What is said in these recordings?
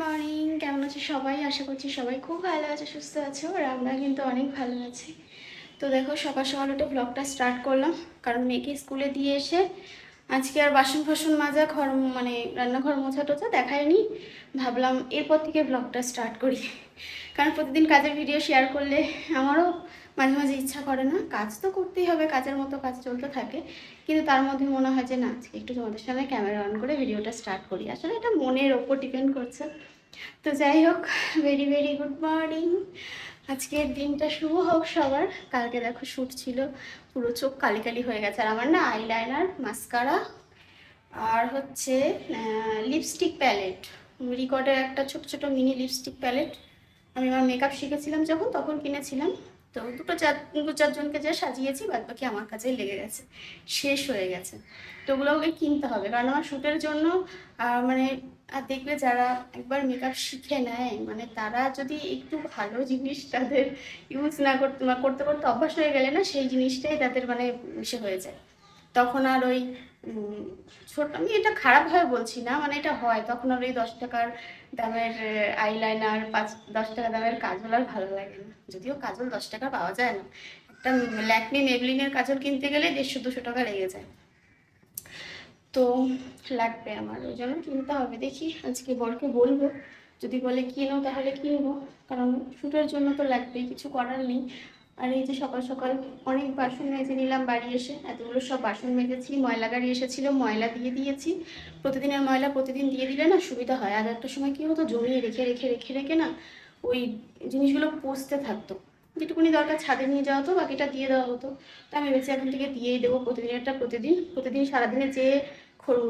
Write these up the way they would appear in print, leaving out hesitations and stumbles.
Morning, কেমন আছো সবাই? আশা করছি সবাই খুব ভালো আছে, সুস্থ আছো। আর আমরা কিন্তু অনেক ভালো আছি। তো দেখো, সকাল সকাল উঠে ব্লগটা স্টার্ট করলাম, কারণ মেয়েকে স্কুলে দিয়ে এসে আজকে আর বাসন ফাসন মাজা, ঘর মানে রান্নাঘর মোছা টোছা দেখায়নি। ভাবলাম এরপর থেকে ব্লগটা স্টার্ট করি, কারণ প্রতিদিন কাজের ভিডিও শেয়ার করলে আমারও মাঝে মাঝে ইচ্ছা করে না। কাজ তো করতেই হবে, কাজের মতো কাজ চলতে থাকে, কিন্তু তার মধ্যে মনে হয় যে না, আজকে একটু তোমাদের সামনে ক্যামেরা অন করে ভিডিওটা স্টার্ট করি। আসলে এটা মনের ওপর ডিপেন্ড করছে। তো যাই হোক, ভেরি ভেরি গুড মর্নিং। আজকের দিনটা শুভ হোক সবার। কালকে দেখো শ্যুট ছিল, পুরো চোখ কালি কালি হয়ে গেছে। আর আমার না আইলাইনার, মাস্কারা আর হচ্ছে লিপস্টিক প্যালেট, রিকর্ডের একটা ছোট ছোট মিনি লিপস্টিক প্যালেট আমি আমার মেকআপ শিখেছিলাম যখন, তখন কিনেছিলাম। তো দু চারজনকে যা সাজিয়েছি, বাদ বাকি আমার কাছেই লেগে গেছে, শেষ হয়ে গেছে। তো ওগুলো ওকে কিনতে হবে, কারণ আমার শ্যুটের জন্য মানে আর দেখবে যারা একবার মেকআপ শিখে নেয়, মানে তারা যদি একটু ভালো জিনিস তাদের ইউজ না করতে করতে করতে অভ্যাস হয়ে গেলে না, সেই জিনিসটাই তাদের মানে সে হয়ে যায়। তখন আর ওই ছোট, আমি এটা খারাপভাবে বলছি না, মানে এটা হয়, তখন আর ওই 10 টাকার দামের আইলাইনার, 10 টাকা দামের কাজল আর ভালো লাগে না। যদিও কাজল 10 টাকা পাওয়া যায় না, একটা ল্যাকমি মেবলিনের কাজল কিনতে গেলে 150-200 টাকা লেগে যায়। তো লাগবে আমার, ওই জন্য কিনতে হবে। দেখি আজকে বরকে বলবো, যদি বলে কিনো তাহলে কিনবো, কারণ শ্যুটের জন্য তো লাগবেই, কিছু করার নেই। আর এই যে সকাল সকাল অনেক বাসন মেজে নিলাম, বাড়ি এসে এতগুলো সব বাসন মেজেছি। ময়লা গাড়ি এসেছিলো, ময়লা দিয়ে দিয়েছি। প্রতিদিনের ময়লা প্রতিদিন দিয়ে দিলে না সুবিধা হয়। আর একটা সময় কী হতো, জমিয়ে রেখে রেখে রেখে রেখে না ওই জিনিসগুলো পচতে থাকতো। যেটুকুনি দরকার ছাদে নিয়ে যাওয়া হতো, বাকিটা দিয়ে দেওয়া হতো। তো আমি ভেবেছি এখন থেকে দিয়েই দেবো, প্রতিদিনেরটা প্রতিদিন। প্রতিদিন সারাদিনে যে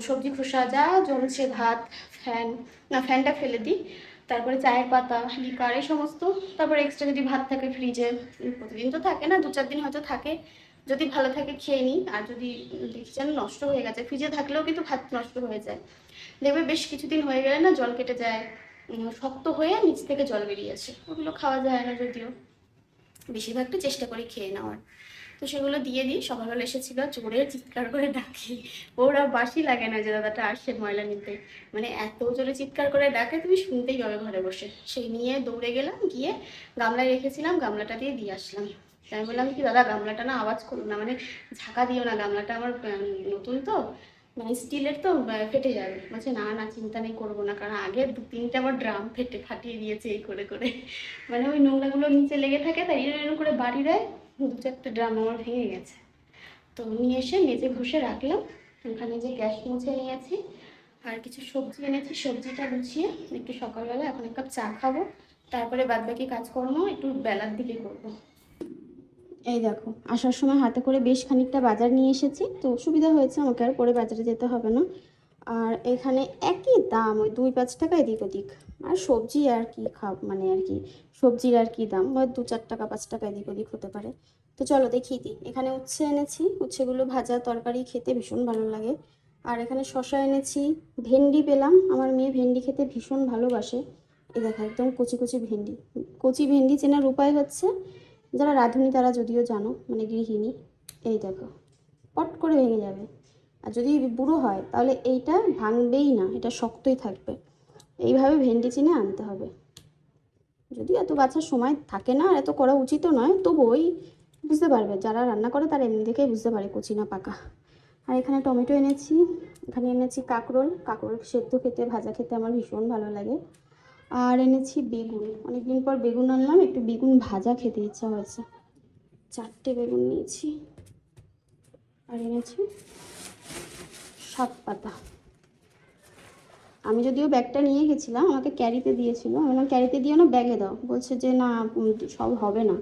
সবজি খোসা যা জমছে, ভাত, ফ্যান, না ফ্যানটা ফেলে দিই, তারপরে চায়ের পাতা, লিকার, এই সমস্ত। তারপরে এক্সট্রা যদি ভাত থাকে ফ্রিজে, প্রতিদিন তো থাকে না, 2-4 দিন হয়তো থাকে, যদি ভালো থাকে খেয়ে নিই। আর যদি দেখি যেন নষ্ট হয়ে গেছে, ফ্রিজে থাকলেও কিন্তু ভাত নষ্ট হয়ে যায়। দেখবে বেশ কিছুদিন হয়ে গেলে না জল কেটে যায়, শক্ত হয়ে নিচ থেকে জল বেরিয়ে আসে, ওগুলো খাওয়া যায় না। যদিও বেশিরভাগটা চেষ্টা করি খেয়ে নেওয়ার। তো সেগুলো দিয়ে দিই। সকালবেলা এসেছিল, জোরে চিৎকার করে ডাকি, ওরা বাসি লাগে না যে দাদাটা আসে ময়লা নিতে, মানে এত জোরে চিৎকার করে ডাকে তুমি শুনতেই পাবে ঘরে বসে। সেই নিয়ে দৌড়ে গেলাম, গিয়ে গামলায় রেখেছিলাম, গামলাটা দিয়ে আসলাম। তাই বললাম কি দাদা, গামলাটা না আওয়াজ করো না, মানে ঝাঁকা দিও না, গামলাটা আমার নতুন তো, মানে স্টিলের তো, ফেটে যাবে। বলছে না না চিন্তা নেই, করবো না, কারণ আগে 2-3টে আমার ড্রাম ফাটিয়ে দিয়েছে এই করে করে। মানে ওই নোংরাগুলো নিচে লেগে থাকে, তাই এরকম করে বাড়ি দেয়। 2-4টে ড্রাম আমার ভেঙে গেছে। তো নিয়ে এসে মেজে ঘষে রাখলাম। ওখানে যে গ্যাস মুছে নিয়েছি, আর কিছু সবজি এনেছি, সবজিটা গুছিয়ে একটু সকালবেলা এখন 1 কাপ চা খাবো, তারপরে বাদবাকি কাজকর্ম একটু বেলার দিকে করবো। এই দেখো, আসার সময় হাতে করে বেশ খানিকটা বাজার নিয়ে এসেছি, তো সুবিধা হয়েছে, আমাকে আর পরে বাজারে যেতে হবে না। আর এখানে একই দাম, ওই 2-5 টাকা এদিক ওদিক। আর সবজি আর কি মানে আর কি, সবজির আর কি দাম, ওই 2-4 টাকা 5 টাকা এদিক ওদিক হতে পারে। তো চলো দেখিয়ে দিই। এখানে উচ্ছে এনেছি, উচ্ছেগুলো ভাজা তরকারি খেতে ভীষণ ভালো লাগে। আর এখানে শসা এনেছি, ভেন্ডি পেলাম, আমার মেয়ে ভেন্ডি খেতে ভীষণ ভালোবাসে। এই দেখো একদম কচি কচি ভেন্ডি। কচি ভেন্ডি চেনার উপায় হচ্ছে, যারা রাঁধুনি তারা যদিও জানো, মানে গৃহিণী, এই দেখো পট করে ভেঙে যাবে। আর যদি বুড়ো হয় তাহলে এইটা ভাঙবেই না, এটা শক্তই থাকবে। এইভাবে ভেন্ডি চিনে আনতে হবে। যদিও এত বাছার সময় থাকে না, আর এত করা উচিতও নয়, তবু ওই বুঝতে পারবে, যারা রান্না করে তারা এমনি দেখেই বুঝতে পারে কচি না পাকা। আর এখানে টমেটো এনেছি, এখানে এনেছি কাঁকরোল। কাঁকরোল সেদ্ধ খেতে, ভাজা খেতে আমার ভীষণ ভালো লাগে। আর এনেছি বেগুন, অনেকদিন পর বেগুন আনলাম, একটু বেগুন ভাজা খেতে ইচ্ছা হয়েছে, 4টে বেগুন নিয়েছি। আর এনেছি শাক পাতা। আমি যদিও ব্যাগটা নিয়ে গেছিলাম, আমাকে ক্যারিতে দিয়েছিল, আমি বললাম ক্যারিতে দিও না, ব্যাগে দাও। বলছে যে না, সব হবে না।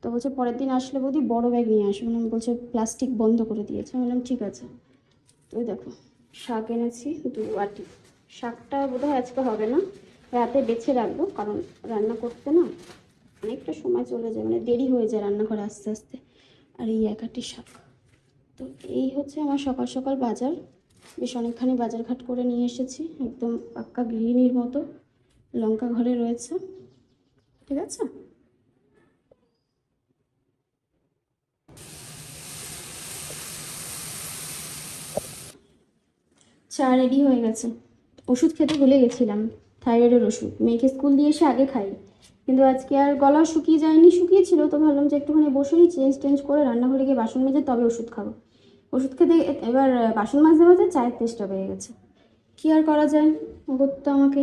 তো বলছে পরের দিন আসলে বৌদি বড় ব্যাগ নিয়ে আসবে, মানে বলছে প্লাস্টিক বন্ধ করে দিয়েছে। আমি বললাম ঠিক আছে। তো দেখো শাক এনেছি 2 বাটি। শাকটা বোধহয় আজকে হবে না, রাতে বেছে রাখবো, কারণ রান্না করতে না অনেকটা সময় চলে যায়, মানে দেরি হয়ে যায় রান্নাঘরে আস্তে আস্তে। আর এই 1 আটি শাক। তো এই হচ্ছে আমার সকাল সকাল বাজার। বেশ অনেকখানি বাজারঘাট করে নিয়ে এসেছি, একদম পাক্কা গৃহিণীর মতো। লঙ্কা ঘরে রয়েছে, ঠিক আছে। চা রেডি হয়ে গেছে। ওষুধ খেতে ভুলে গেছিলাম, থাইরয়েডের ওষুধ। মেয়েকে স্কুল দিয়ে এসে আগে খাই, কিন্তু আজকে আর গলা শুকিয়ে যায়নি, শুকিয়েছিল তো ভাবলাম যে একটুখানি বসেই চেঞ্জ করে রান্নাঘরে গিয়ে বাসন মেজে তবে ওষুধ খাবো। ওষুধ খেতে এবার বাসন মাজতে মাজতে চায়ের তেষ্টা পেয়ে গেছে। কী আর করা যায়, তো আমাকে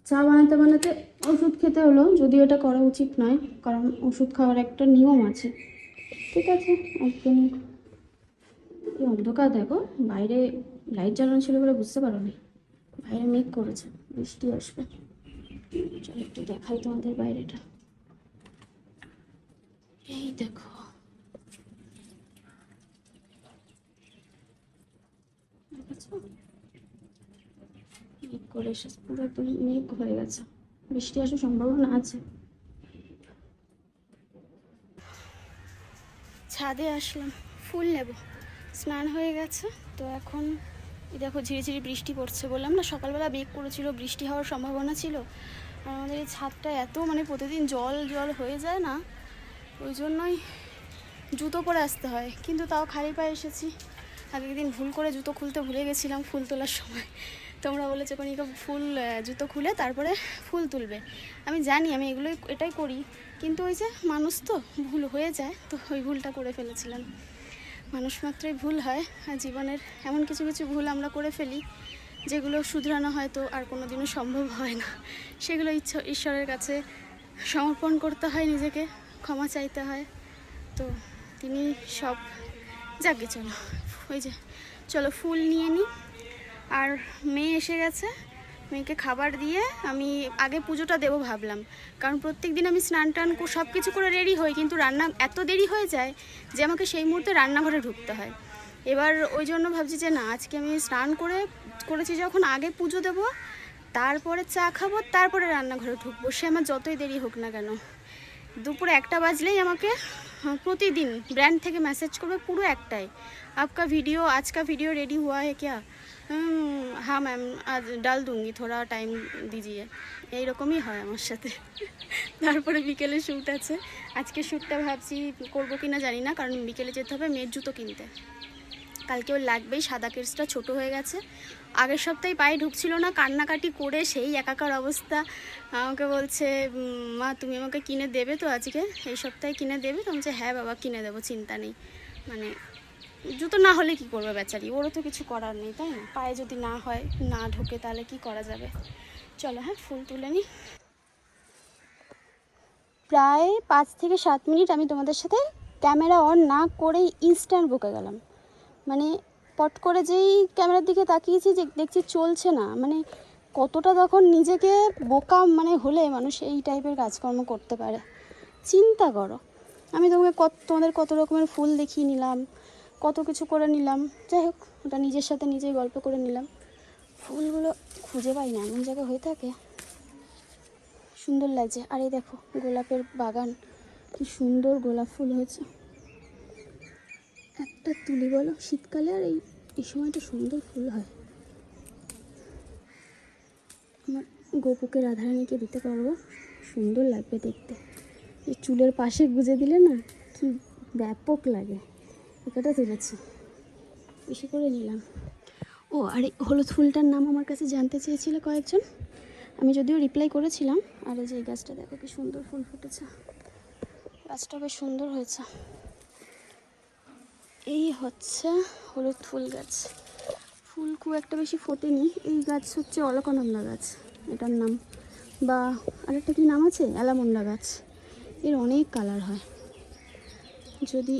চা বানাতে বানাতে ওষুধ খেতে হলো, যদিও এটা করা উচিত নয়, কারণ ওষুধ খাওয়ার একটা নিয়ম আছে। ঠিক আছে, একদিন এই অন্ধকার দেখো, বাইরে লাইট জ্বালানো ছিল বলে বুঝতে পারো নি, বাইরে মেঘ করেছে, বৃষ্টি আসবে। চলো একটু দেখাই তোমাদের বাইরেটা। এই দেখো, মেঘ করে এসে পুরো একদম মেঘ হয়ে গেছে, বৃষ্টি আসার সম্ভাবনা আছে। ছাদে আসলাম, ফুল নেব, স্নান হয়ে গেছে তো এখন দেখো ঝিরিঝিরি বৃষ্টি পড়ছে। বললাম না সকালবেলা মেঘ করেছিল, বৃষ্টি হওয়ার সম্ভাবনা ছিল। আর আমাদের এই ছাদটা এত প্রতিদিন জল হয়ে যায় না, ওই জন্যই জুতো পরে আসতে হয়, কিন্তু তাও খালি পায়ে এসেছি। আগের দিন ভুল করে জুতো খুলতে ভুলে গেছিলাম ফুল তোলার সময়। তোমরা বলেছো কনিকা জুতো খুলে তারপরে ফুল তুলবে। আমি জানি, আমি এটাই করি, কিন্তু ওই যে মানুষ তো ভুল হয়ে যায়, তো ওই ভুলটা করে ফেলেছিলাম। মানুষ মাত্রই ভুল হয়, আর জীবনের এমন কিছু কিছু ভুল আমরা করে ফেলি যেগুলো শুধরানো হয়তো আর কোনো দিনও সম্ভব হয় না। সেগুলো ঈশ্বরের কাছে সমর্পণ করতে হয়, নিজেকে ক্ষমা চাইতে হয়, তো তিনি সব যাকে। চলো ফুল নিয়ে নিই। আর মেয়ে এসে গেছে, মেয়েকে খাবার দিয়ে আমি আগে পুজোটা দেবো ভাবলাম, কারণ প্রত্যেক দিন আমি স্নান টান সব কিছু করে রেডি হই, কিন্তু রান্না এত দেরি হয়ে যায় যে আমাকে সেই মুহূর্তে রান্নাঘরে ঢুকতে হয়। এবার ওই জন্য ভাবছি যে না, আজকে আমি স্নান করেছি যখন, আগে পুজো দেবো, তারপরে চা খাবো, তারপরে রান্নাঘরে ঢুকবো, সে আমার যতই দেরি হোক না কেন। দুপুর 1টা বাজলেই আমাকে প্রতিদিন ব্র্যান্ড থেকে মেসেজ করবে পুরো একটাই, आज का वीडियो रेडी हुआ है क्या? हाँ मैम, आज डाल दूँगी, थोड़ा टाइम दीजिए। এইরকমই হয় আমার সাথে। তারপরে বিকেলে শ্যুট আছে, আজকে শ্যুটটা ভাবছি করবো কিনা জানি না, কারণ বিকেলে যেতে হবে মেয়ের জুতো কিনতে। কালকে ওর লাগবেই, সাদা কেসটা ছোট হয়ে গেছে, আগের সপ্তাহে পায়ে ঢুকছিল না, কান্নাকাটি করে সেই একাকার অবস্থা। আমাকে বলছে মা তুমি আমাকে কিনে দেবে তো আজকে, এই সপ্তাহে কিনে দেবে তো? বলছে হ্যাঁ বাবা কিনে দেবো, চিন্তা নেই। জুতো না হলে কি করবে বেচারি, ওরও তো কিছু করার নেই, তাই না? পায়ে যদি না হয়, না ঢোকে, তাহলে কি করা যাবে। চলো হ্যাঁ, ফুল তুলে নিই। প্রায় 5 থেকে 7 মিনিট আমি তোমাদের সাথে ক্যামেরা অন না করেই ইনস্ট্যান্ট বকে গেলাম। পট করে যেই ক্যামেরার দিকে তাকিয়েছি, যে দেখছি চলছে না, কতটা তখন নিজেকে বোকা হলে মানুষ এই টাইপের কাজকর্ম করতে পারে, চিন্তা করো। আমি তোমাদের কত রকমের ফুল দেখিয়ে নিলাম, কত কিছু করে নিলাম, যাই হোক, ওটা নিজের সাথে নিজেই গল্প করে নিলাম। ফুলগুলো খুঁজে পাই না, এমন জায়গায় হয়ে থাকে, সুন্দর লাগছে। আর এই দেখো গোলাপের বাগান, কি সুন্দর গোলাপ ফুল হয়েছে। একটা তুলি বলো, শীতকালে আর এই সময়টা সুন্দর ফুল হয়। আমার গোপুকে রাধারানীকে দিতে পারবো, সুন্দর লাগবে দেখতে। এই চুলের পাশে গুজে দিলে না কি ব্যাপক লাগে। এটা তুলেছি, বেশি করে নিলাম। ও, আর এই হলুদ ফুলটার নাম আমার কাছে জানতে চেয়েছিল কয়েকজন, আমি যদিও রিপ্লাই করেছিলাম। আর এই যে এই গাছটা দেখো কি সুন্দর ফুল ফুটেছে, গাছটা বেশ সুন্দর হয়েছে। এই হচ্ছে হলুদ ফুল গাছ, ফুল খুব একটা বেশি ফোটেনি। এই গাছ হচ্ছে অলকানন্দা গাছ এটার নাম, বা আরেকটা কি নাম আছে, অ্যালামন্ডা গাছ। এর অনেক কালার হয়, যদি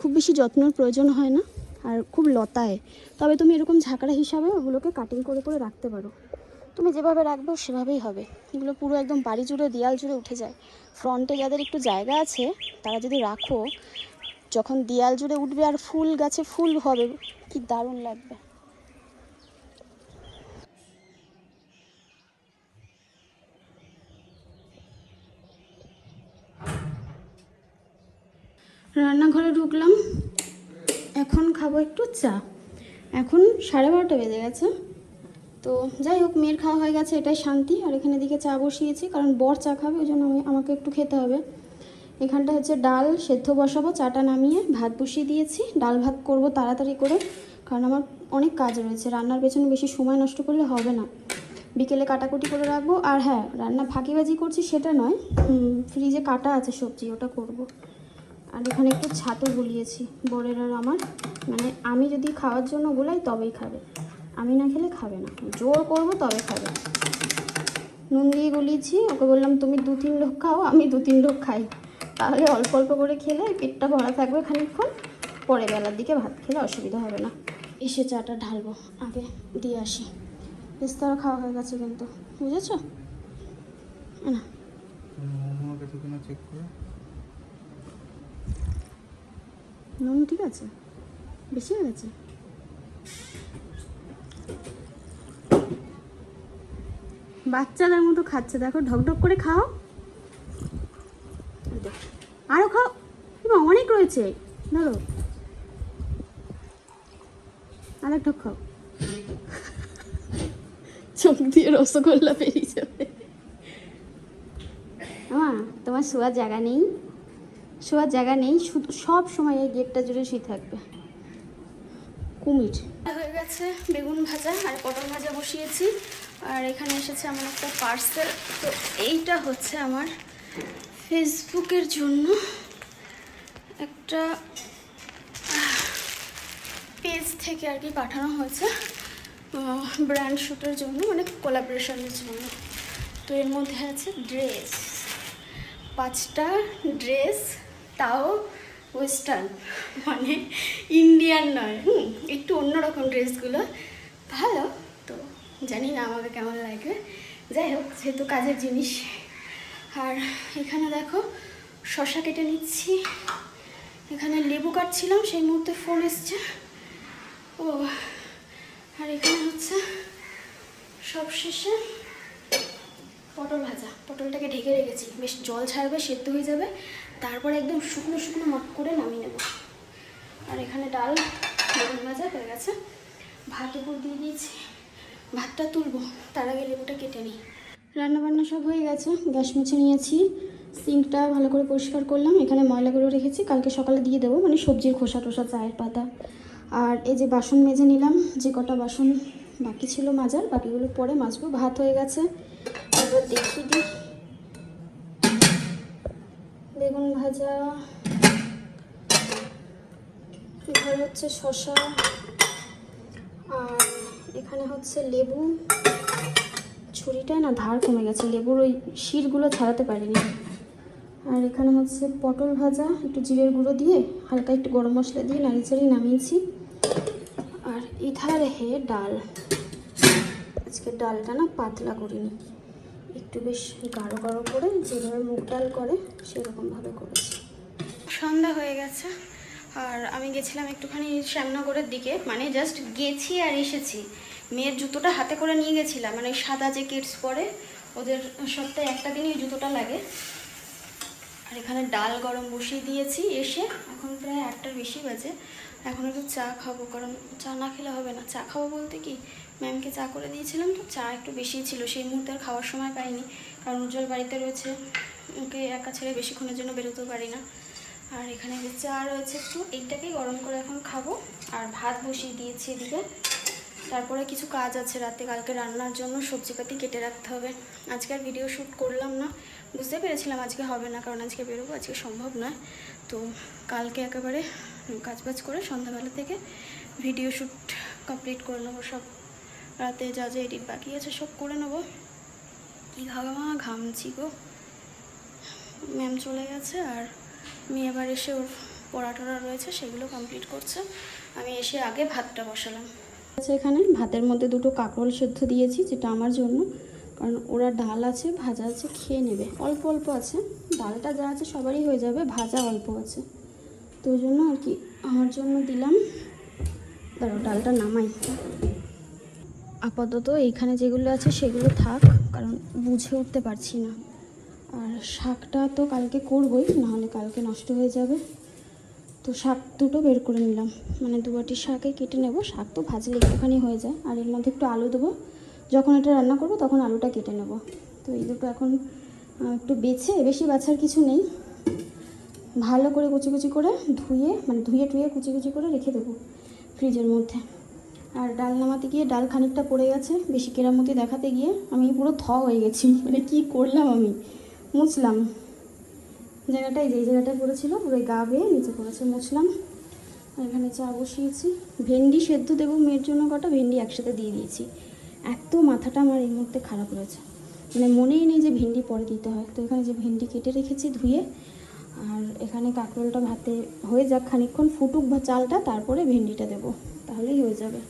খুব বেশি যত্নের প্রয়োজন হয় না, আর খুব লতায়, তবে তুমি এরকম ঝাঁকড়া হিসাবে ওগুলোকে কাটিং করে করে রাখতে পারো। তুমি যেভাবে রাখবে সেভাবেই হবে। এগুলো পুরো একদম বাড়ি জুড়ে, দেয়াল জুড়ে উঠে যায়। ফ্রন্টে যাদের একটু জায়গা আছে তারা যদি রাখো, যখন দেয়াল জুড়ে উঠবে আর ফুল গাছে ফুল হবে, কি দারুণ লাগবে। রান্নাঘরে ঢুকলাম, এখন খাবো একটু চা। এখন 12:30 বেজে গেছে, তো যাই হোক, মেয়ের খাওয়া হয়ে গেছে, এটাই শান্তি। আর এখানে দিকে চা বসিয়েছি, কারণ বর চা খাবে, ওই জন্য আমাকে একটু খেতে হবে। এখানটা হচ্ছে ডাল সেদ্ধ বসাবো, চাটা নামিয়ে ভাত বসিয়ে দিয়েছি। ডাল ভাত করব তাড়াতাড়ি করে, কারণ আমার অনেক কাজ রয়েছে, রান্নার পেছনে বেশি সময় নষ্ট করলে হবে না। বিকেলে কাটাকুটি করে রাখবো। আর হ্যাঁ, রান্না ফাঁকিবাজি করছি সেটা নয়, ফ্রিজে কাটা আছে সবজি, ওটা করব। আর এখানে একটু ছাতু গুলিয়েছি বরের আর আমার, মানে আমি যদি খাওয়ার জন্য গুলাই তবেই খাবে, আমি না খেলে খাবে না, জোর করব তবে খাবে। নুন দিয়ে গুলিয়েছি, ওকে বললাম তুমি 2-3 লোক খাও, আমি 2-3 লোক খাই, তাহলে অল্প অল্প করে খেলে পেটটা ভরা থাকবে খানিকক্ষণ, পরে বেলার দিকে ভাত খেলে অসুবিধা হবে না। এসে চাটা ঢালবো, আগে দিয়ে আসি। পেস্তারা খাওয়া হয়ে গেছে কিন্তু, বুঝেছো না? নুন ঠিক আছে, বেশি হয়ে গেছে। বাচ্চাদের মতো খাচ্ছে দেখো, ঢকঢক করে খাও, আরো খাও, অনেক রয়েছে, ধরো আরেক ঢক খাও, চোখ দিয়ে রসগোল্লা পেরিয়ে যাবে। তোমার শোয়ার জায়গা নেই, শোয়ার জায়গা নেই, শুধু সব সময় এই গেটটা জুড়ে শুয়ে থাকবে। কুমির হয়ে গেছে, বেগুন ভাজা আর পটল ভাজা বসিয়েছি। আর এখানে এসেছে আমার একটা পার্সেল, তো এইটা হচ্ছে আমার ফেসবুকের জন্য একটা পেজ থেকে আর কি পাঠানো হয়েছে, ব্র্যান্ড শ্যুটের জন্য, মানে কোলাবোরেশনের জন্য। তো এর মধ্যে আছে ড্রেস, 5টা ড্রেস, তাও ওয়েস্টার্ন, মানে ইন্ডিয়ান নয়, একটু অন্যরকম ড্রেসগুলো, ভালো। তো জানি না আমাকে কেমন লাগবে, যাই হোক যেহেতু কাজের জিনিস। আর এখানে দেখো শসা কেটে নিচ্ছি, এখানে লেবু কাটছিলাম সেই মুহূর্তে ফোন এসছে। ও আর এখানে হচ্ছে সবশেষে পটল ভাজা, পটলটাকে ঢেকে রেখেছি, বেশ জল ছাড়বে, সেদ্ধ হয়ে যাবে, তারপরে একদম শুকনো শুকনো মট করে নামিয়ে নেব। আর এখানে ডাল, বেগুন ভাজা হয়ে গেছে, ভাত উপর দিয়ে দিয়েছি, ভাতটা তুলবো, তার আগে লেবুটা কেটে নিই। রান্নাবান্না সব হয়ে গেছে, গ্যাস মুছে নিয়েছি, সিঙ্কটা ভালো করে পরিষ্কার করলাম, এখানে ময়লাগুলো রেখেছি, কালকে সকালে দিয়ে দেবো, মানে সবজির খোসা টোসা, চায়ের পাতা। আর এই যে বাসন মেজে নিলাম, যে কটা বাসন বাকি ছিল মাজার, বাকিগুলো পরে মাজবো। ভাত হয়ে গেছে, এবার দেখি দিই। বেগুন ভাজা, এখানে হচ্ছে শসা, আর এখানে হচ্ছে লেবু, ছুরিটায় না ধার কমে গেছে, লেবুর ওই শিরগুলো ছাড়াতে পারিনি। আর এখানে হচ্ছে পটল ভাজা, একটু জিরের গুঁড়ো দিয়ে হালকা একটু গরম মশলা দিয়ে নাড়িচাড়ি নামিয়েছি। আর এধারে ডাল, আজকে ডালটা না পাতলা করিনি, একটু বেশ গাঢ় গাঢ় করে, যেভাবে মুগ ডাল করে সেরকমভাবে করেছি। সন্ধ্যা হয়ে গেছে, আর আমি গেছিলাম একটুখানি শ্যামনগরের দিকে, মানে জাস্ট গেছি আর এসেছি। মেয়ের জুতোটা হাতে করে নিয়ে গেছিলাম, মানে সাদা যে কিডস পরে, ওদের সপ্তাহে একটা দিনই এই জুতোটা লাগে। আর এখানে ডাল গরম বসিয়ে দিয়েছি, এসে এখন প্রায় 8টার বেশি বাজে। এখন একটু চা খাবো, কারণ চা না খেলে হবে না। চা খাবো বলতে কি, ম্যামকে চা করে দিয়েছিলাম, তো চা একটু বেশি ছিল, সেই মুহূর্তে আর খাওয়ার সময় পাইনি, কারণ উজ্জ্বল বাড়িতে রয়েছে, ওকে একা ছেড়ে বেশিক্ষণের জন্য বেরোতেও পারি না। আর এখানে যে চা রয়েছে একটু, এইটাকেই গরম করে এখন খাবো। আর ভাত বসিয়ে দিয়েছি এদিকে। তারপরে কিছু কাজ আছে রাতে, কালকে রান্নার জন্য সবজিপাতি কেটে রাখতে হবে। আজকে আর ভিডিও শ্যুট করলাম না, বুঝতে পেরেছিলাম আজকে হবে না, কারণ আজকে বেরোবো, আজকে সম্ভব নয়। তো কালকে একেবারে কাজবাজ করে সন্ধ্যাবেলা থেকে ভিডিও শ্যুট কমপ্লিট করে নেবো সব। রাতে যা যা এডিট বাকি আছে সব করে নেবো। কী ঘামছি গো। ম্যাম চলে গেছে, আর আমি এবার এসে ওর পড়াটরা রয়েছে, সেগুলো কমপ্লিট করছে। আমি এসে আগে ভাতটা বসালাম। এখানে ভাতের মধ্যে 2টো কাঁকরোল সেদ্ধ দিয়েছি, যেটা আমার জন্য, কারণ ওরা ডাল আছে, ভাজা আছে, খেয়ে নেবে। অল্প অল্প আছে, ডালটা যা আছে সবারই হয়ে যাবে, ভাজা অল্প আছে, তো ওই জন্য আর কি আমার জন্য দিলাম। দাঁড়াও ডালটা নামাই। আপাতত এইখানে যেগুলো আছে সেগুলো থাক, কারণ বুঝে উঠতে পারছি না। আর শাকটা তো কালকে করবই, নাহলে কালকে নষ্ট হয়ে যাবে। তো শাক 2টো বের করে নিলাম, মানে 2 বাটি শাকে কেটে নেব। শাক তো ভাজলে একটুখানি হয়ে যায়, আর এর মধ্যে একটু আলু দেবো, যখন এটা রান্না করব তখন আলুটা কেটে নেব। তো এই দুটো এখন একটু বেছে, বেশি বাছার কিছু নেই, ভালো করে কুচি কুচি করে ধুয়ে, মানে ধুয়ে টুয়ে কুচি কুচি করে রেখে দেবো ফ্রিজের মধ্যে। আর ডাল নামাতে গিয়ে ডাল খানিকটা পড়ে গেছে, বেশি কেরামতি দেখাতে গিয়ে আমি পুরো হয়ে গেছি। মানে কী করলাম আমি, মুছলাম জায়গাটায়, যেই জায়গাটায় পড়েছিল পুরো গা বেয়ে নিচে পড়েছে, মুছলাম। আর এখানে চা বসিয়েছি, ভেন্ডি সেদ্ধ দেবো মেয়ের জন্য, কটা ভেন্ডি একসাথে দিয়ে দিয়েছি। এত মাথাটা আমার এই মুহূর্তে খারাপ রয়েছে, মানে মনেই নেই যে ভেন্ডি পরে দিতে হয়। তো এখানে যে ভেন্ডি কেটে রেখেছি ধুয়ে, আর এখানে কাঁকরোলটা ভাতে হয়ে যাক, খানিকক্ষণ ফুটুক বা চালটা, তারপরে ভেন্ডিটা দেবো, তাহলেই হয়ে যাবে।